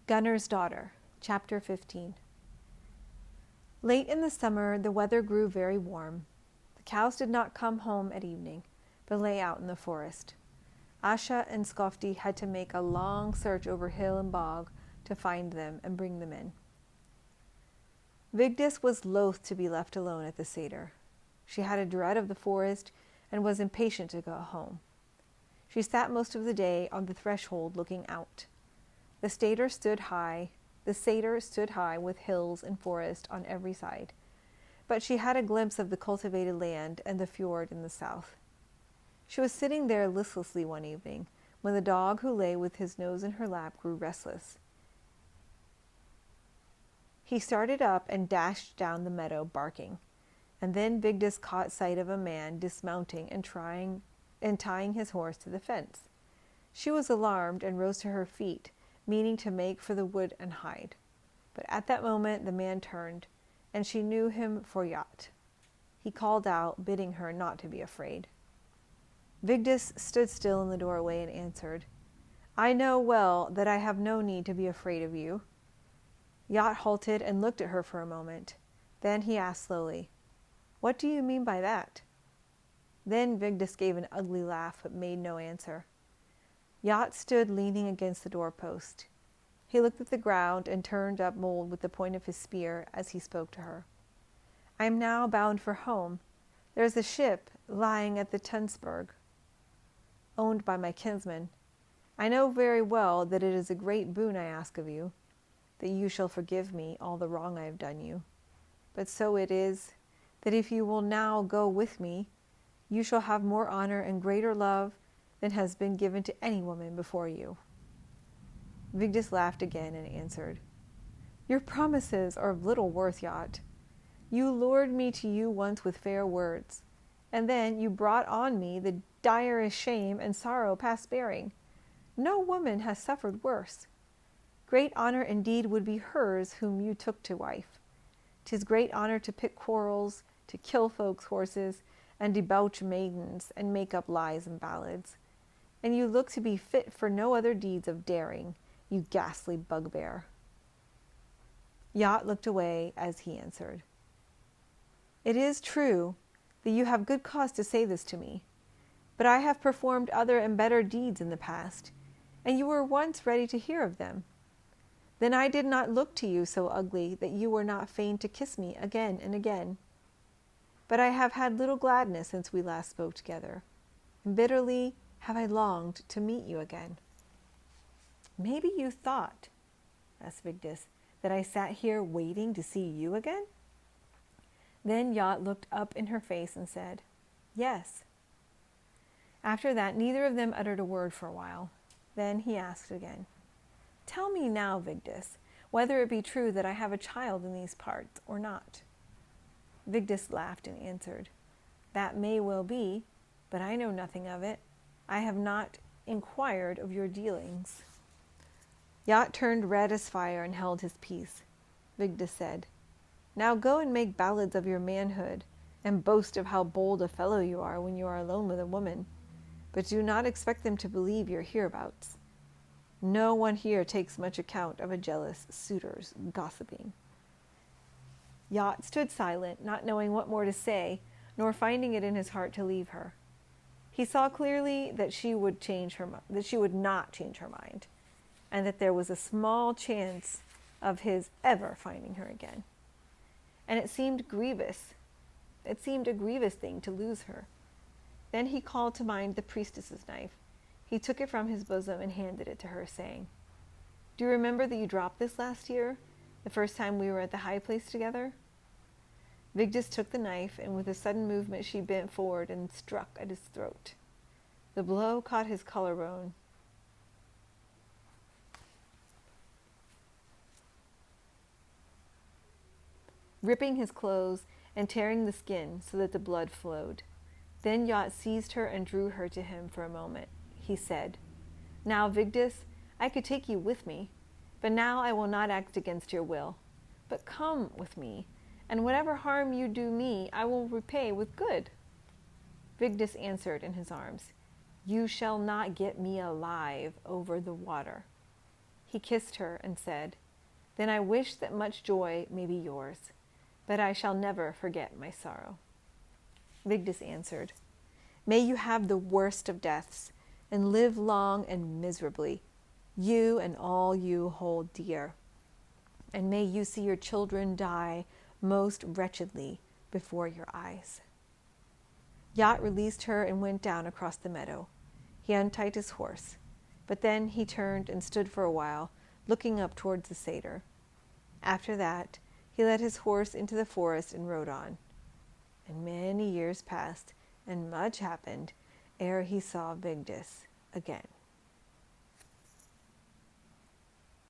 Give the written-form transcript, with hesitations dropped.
Gunnar's Daughter, Chapter 15. Late in the summer, the weather grew very warm. The cows did not come home at evening, but lay out in the forest. Asha and Skofti had to make a long search over hill and bog to find them and bring them in. Vigdis was loath to be left alone at the seder. She had a dread of the forest and was impatient to go home. She sat most of the day on the threshold looking out. The seder stood high with hills and forest on every side, but she had a glimpse of the cultivated land and the fjord in the south. She was sitting there listlessly one evening when the dog who lay with his nose in her lap grew restless. He started up and dashed down the meadow, barking, and then Vigdis caught sight of a man dismounting and tying his horse to the fence. She was alarmed and rose to her feet, meaning to make for the wood and hide. But at that moment the man turned, and she knew him for Jat. He called out, bidding her not to be afraid. Vigdis stood still in the doorway and answered, "I know well that I have no need to be afraid of you." Jat halted and looked at her for a moment. Then he asked slowly, "What do you mean by that?" Then Vigdis gave an ugly laugh but made no answer. Jat stood leaning against the doorpost. He looked at the ground and turned up mold with the point of his spear as he spoke to her. "I am now bound for home. There is a ship lying at the Tunsberg, owned by my kinsman. I know very well that it is a great boon I ask of you, that you shall forgive me all the wrong I have done you. But so it is, that if you will now go with me, you shall have more honor and greater love than has been given to any woman before you." Vigdis laughed again and answered, "Your promises are of little worth, Jat. You lured me to you once with fair words, and then you brought on me the direst shame and sorrow past bearing. No woman has suffered worse. Great honor indeed would be hers whom you took to wife. 'Tis great honor to pick quarrels, to kill folks' horses, and debauch maidens, and make up lies and ballads. And you look to be fit for no other deeds of daring, you ghastly bugbear." Jat looked away as he answered, "It is true that you have good cause to say this to me, but I have performed other and better deeds in the past, and you were once ready to hear of them. Then I did not look to you so ugly that you were not fain to kiss me again and again. But I have had little gladness since we last spoke together, and bitterly have I longed to meet you again." "Maybe you thought," asked Vigdis, "that I sat here waiting to see you again?" Then Jat looked up in her face and said, "Yes." After that, neither of them uttered a word for a while. Then he asked again, "Tell me now, Vigdis, whether it be true that I have a child in these parts or not." Vigdis laughed and answered, "That may well be, but I know nothing of it. I have not inquired of your dealings." Jat turned red as fire and held his peace. Vigdis said, "Now go and make ballads of your manhood, and boast of how bold a fellow you are when you are alone with a woman, but do not expect them to believe your hereabouts. No one here takes much account of a jealous suitor's gossiping." Jat stood silent, not knowing what more to say, nor finding it in his heart to leave her. He saw clearly that she would not change her mind, and that there was a small chance of his ever finding her again. And it seemed a grievous thing to lose her. Then he called to mind the priestess's knife. He took it from his bosom and handed it to her, saying, "Do you remember that you dropped this last year, the first time we were at the high place together?" Vigdis took the knife, and with a sudden movement she bent forward and struck at his throat. The blow caught his collarbone. Ripping his clothes and tearing the skin so that the blood flowed. Then Jat seized her and drew her to him for a moment. He said, "Now, Vigdis, I could take you with me, but now I will not act against your will. But come with me, and whatever harm you do me, I will repay with good." Vigdis answered in his arms, "You shall not get me alive over the water." He kissed her and said, "Then I wish that much joy may be yours, but I shall never forget my sorrow." Vigdis answered, "May you have the worst of deaths, and live long and miserably, you and all you hold dear. And may you see your children die most wretchedly before your eyes." Jat released her and went down across the meadow. He untied his horse, but then he turned and stood for a while, looking up towards the satyr. After that, he led his horse into the forest and rode on. And many years passed, and much happened ere he saw Vigdis again.